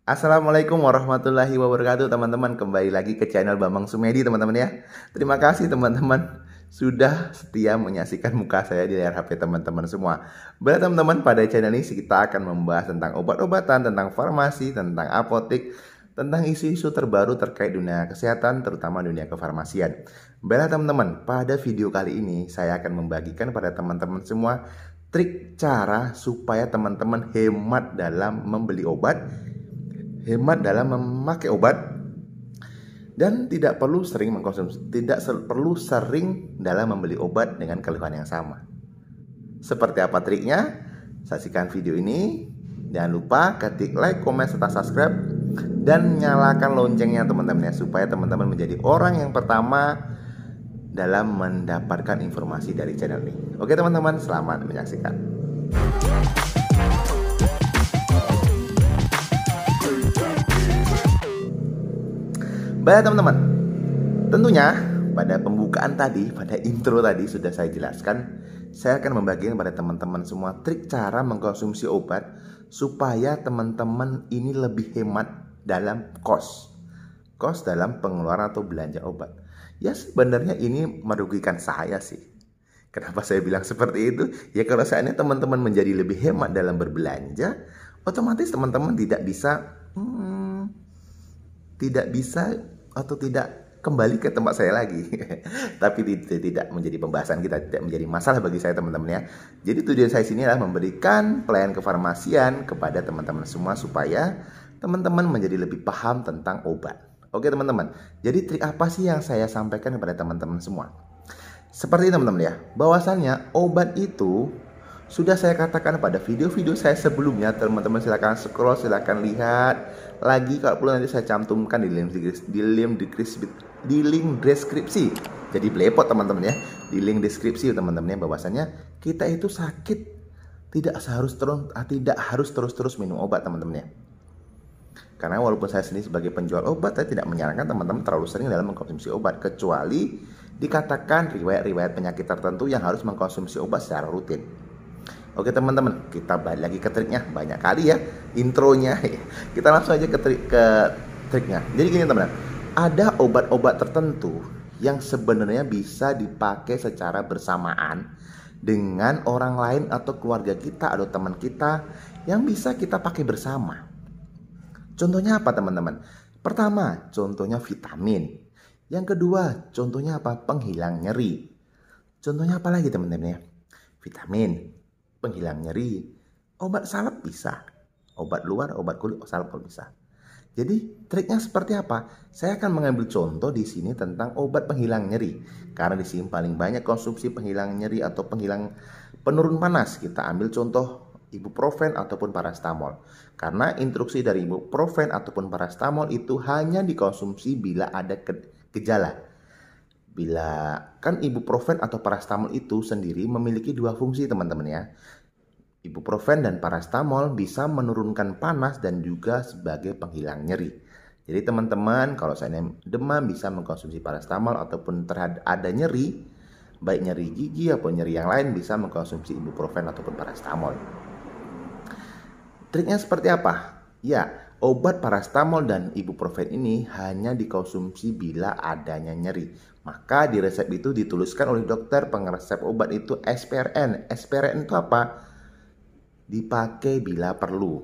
Assalamualaikum warahmatullahi wabarakatuh teman-teman. Kembali lagi ke channel Bambang Sumedi teman-teman ya. Terima kasih teman-teman sudah setia menyaksikan muka saya di layar HP teman-teman semua. Baik teman-teman, pada channel ini kita akan membahas tentang obat-obatan, tentang farmasi, tentang apotek, tentang isu-isu terbaru terkait dunia kesehatan, terutama dunia kefarmasian. Baiklah teman-teman, pada video kali ini saya akan membagikan pada teman-teman semua trik cara supaya teman-teman hemat dalam membeli obat, hemat dalam memakai obat, dan tidak perlu sering mengkonsumsi, perlu sering dalam membeli obat dengan keluhan yang sama. Seperti apa triknya? Saksikan video ini. Jangan lupa ketik like, komen, serta subscribe dan nyalakan loncengnya teman-teman ya, supaya teman-teman menjadi orang yang pertama dalam mendapatkan informasi dari channel ini. Oke teman-teman, selamat menyaksikan. Baik teman-teman, tentunya pada pembukaan tadi, pada intro tadi sudah saya jelaskan, saya akan membagikan pada teman-teman semua trik cara mengkonsumsi obat supaya teman-teman ini lebih hemat dalam kos dalam pengeluaran atau belanja obat. Ya sebenarnya ini merugikan saya sih. Kenapa saya bilang seperti itu? Ya kalau seandainya teman-teman menjadi lebih hemat dalam berbelanja, otomatis teman-teman tidak bisa atau tidak kembali ke tempat saya lagi. Tapi tidak menjadi pembahasan kita, tidak menjadi masalah bagi saya teman-teman ya. Jadi tujuan saya sini adalah memberikan pelayanan kefarmasian kepada teman-teman semua supaya teman-teman menjadi lebih paham tentang obat. Oke teman-teman, jadi trik apa sih yang saya sampaikan kepada teman-teman semua? Seperti teman-teman ya, bahwasannya obat itu sudah saya katakan pada video-video saya sebelumnya. Teman-teman silahkan scroll, silahkan lihat lagi. Kalau perlu nanti saya cantumkan di link deskripsi. Jadi belepot teman-teman ya, di link deskripsi teman-teman ya, bahwasannya kita itu sakit tidak harus terus-terus minum obat teman-teman ya. Karena walaupun saya sendiri sebagai penjual obat, saya tidak menyarankan teman-teman terlalu sering dalam mengkonsumsi obat, kecuali dikatakan riwayat-riwayat penyakit tertentu yang harus mengkonsumsi obat secara rutin. Oke teman-teman, kita balik lagi ke triknya. Banyak kali ya intronya. Kita langsung aja ke triknya. Jadi gini teman-teman, ada obat-obat tertentu yang sebenarnya bisa dipakai secara bersamaan dengan orang lain atau keluarga kita atau teman kita, yang bisa kita pakai bersama. Contohnya apa teman-teman? Pertama, contohnya vitamin. Yang kedua, contohnya apa? Penghilang nyeri. Contohnya apa lagi teman-teman ya? Vitamin, penghilang nyeri, obat salep bisa, obat luar, obat kulit, salep bisa. Jadi triknya seperti apa? Saya akan mengambil contoh di sini tentang obat penghilang nyeri, karena di sini paling banyak konsumsi penghilang nyeri atau penurun panas. Kita ambil contoh ibuprofen ataupun parastamol, karena instruksi dari ibuprofen ataupun parastamol itu hanya dikonsumsi bila ada gejala. Bila kan ibuprofen atau parastamol itu sendiri memiliki dua fungsi teman-teman ya. Ibuprofen dan parastamol bisa menurunkan panas dan juga sebagai penghilang nyeri. Jadi teman-teman kalau saya demam bisa mengkonsumsi parastamol, ataupun ada nyeri, baik nyeri gigi atau nyeri yang lain, bisa mengkonsumsi ibuprofen ataupun parastamol. Triknya seperti apa? Ya, obat parastamol dan ibuprofen ini hanya dikonsumsi bila adanya nyeri. Maka di resep itu dituliskan oleh dokter pengeresep obat itu SPRN. SPRN itu apa? Dipakai bila perlu.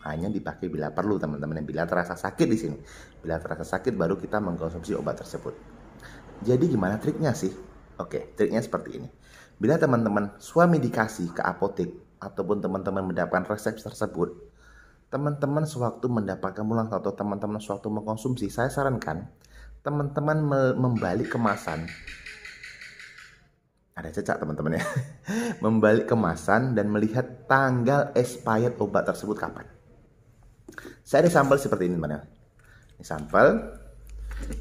Hanya dipakai bila perlu teman-teman. Bila terasa sakit di sini. Bila terasa sakit baru kita mengkonsumsi obat tersebut. Jadi gimana triknya sih? Oke, triknya seperti ini. Bila teman-teman suami dikasih ke apotek ataupun teman-teman mendapatkan resep tersebut, teman-teman sewaktu mendapatkan pulang atau teman-teman sewaktu mengkonsumsi, saya sarankan teman-teman membalik kemasan. Ada cecak teman-teman ya. Membalik kemasan dan melihat tanggal expired obat tersebut kapan. Saya ada sampel seperti ini teman-teman. Ini sampel.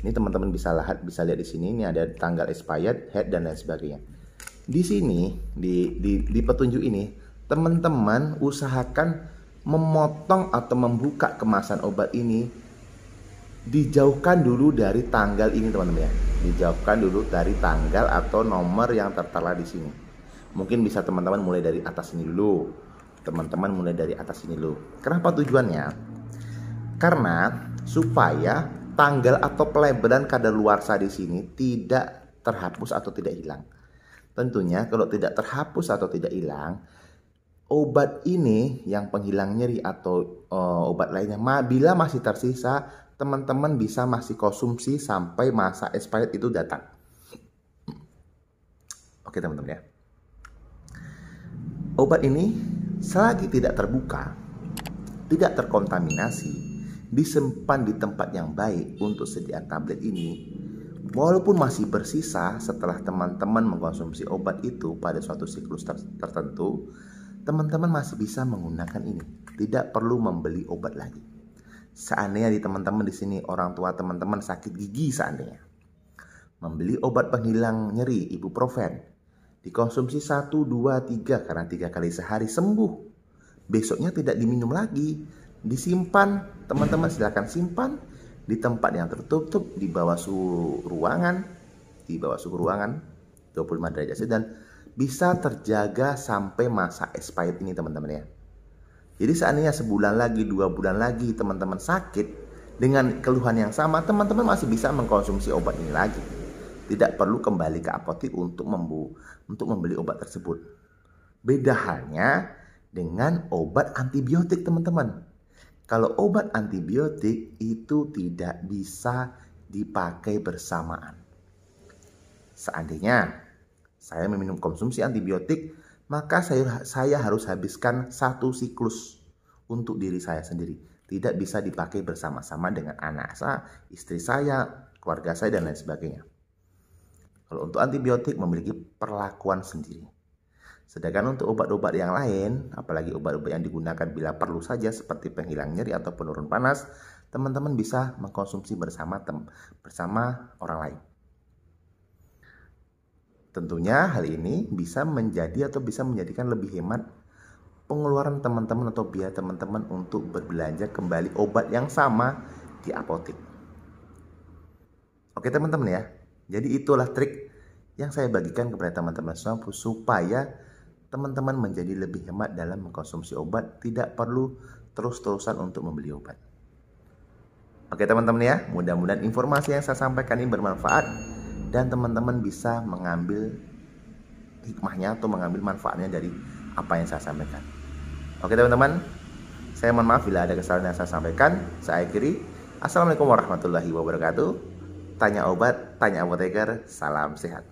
Ini teman-teman bisa lihat di sini. Ini ada tanggal expired, head dan lain sebagainya. Di sini di petunjuk ini, teman-teman usahakan memotong atau membuka kemasan obat ini, dijauhkan dulu dari tanggal ini teman-teman ya. Dijauhkan dulu dari tanggal atau nomor yang tertera di sini. Mungkin bisa teman-teman mulai dari atas ini dulu. Teman-teman mulai dari atas ini dulu. Kenapa tujuannya? Karena supaya tanggal atau peleberan kadaluarsa di sini tidak terhapus atau tidak hilang. Tentunya kalau tidak terhapus atau tidak hilang, obat ini yang penghilang nyeri atau obat lainnya bila masih tersisa, teman-teman bisa masih konsumsi sampai masa expired itu datang. Oke teman-teman ya. Obat ini selagi tidak terbuka, tidak terkontaminasi, disimpan di tempat yang baik untuk sedia tablet ini, walaupun masih bersisa setelah teman-teman mengkonsumsi obat itu pada suatu siklus tertentu, teman-teman masih bisa menggunakan ini. Tidak perlu membeli obat lagi. Seandainya di teman-teman di sini orang tua teman-teman sakit gigi seandainya, membeli obat penghilang nyeri ibuprofen, dikonsumsi 1, 2, 3 karena 3 kali sehari sembuh. Besoknya tidak diminum lagi, disimpan. Teman-teman silakan simpan di tempat yang tertutup, di bawah suhu ruangan, 25 derajat dan bisa terjaga sampai masa expired ini teman-teman ya. Jadi seandainya sebulan lagi, 2 bulan lagi teman-teman sakit dengan keluhan yang sama, teman-teman masih bisa mengkonsumsi obat ini lagi. Tidak perlu kembali ke apotek untuk membeli obat tersebut. Beda halnya dengan obat antibiotik teman-teman. Kalau obat antibiotik itu tidak bisa dipakai bersamaan. Seandainya saya meminum konsumsi antibiotik, maka saya harus habiskan 1 siklus untuk diri saya sendiri. Tidak bisa dipakai bersama-sama dengan anak saya, istri saya, keluarga saya, dan lain sebagainya. Kalau untuk antibiotik memiliki perlakuan sendiri. Sedangkan untuk obat-obat yang lain, apalagi obat-obat yang digunakan bila perlu saja seperti penghilang nyeri atau penurun panas, teman-teman bisa mengkonsumsi bersama orang lain. Tentunya hal ini bisa menjadikan lebih hemat pengeluaran teman-teman atau biaya teman-teman untuk berbelanja kembali obat yang sama di apotek. Oke teman-teman ya. Jadi itulah trik yang saya bagikan kepada teman-teman semua supaya teman-teman menjadi lebih hemat dalam mengkonsumsi obat, tidak perlu terus-terusan untuk membeli obat. Oke teman-teman ya, mudah-mudahan informasi yang saya sampaikan ini bermanfaat dan teman-teman bisa mengambil hikmahnya atau mengambil manfaatnya dari apa yang saya sampaikan. Oke teman-teman, saya mohon maaf bila ada kesalahan yang saya sampaikan. Saya akhiri. Assalamualaikum warahmatullahi wabarakatuh. Tanya obat, tanya apoteker, salam sehat.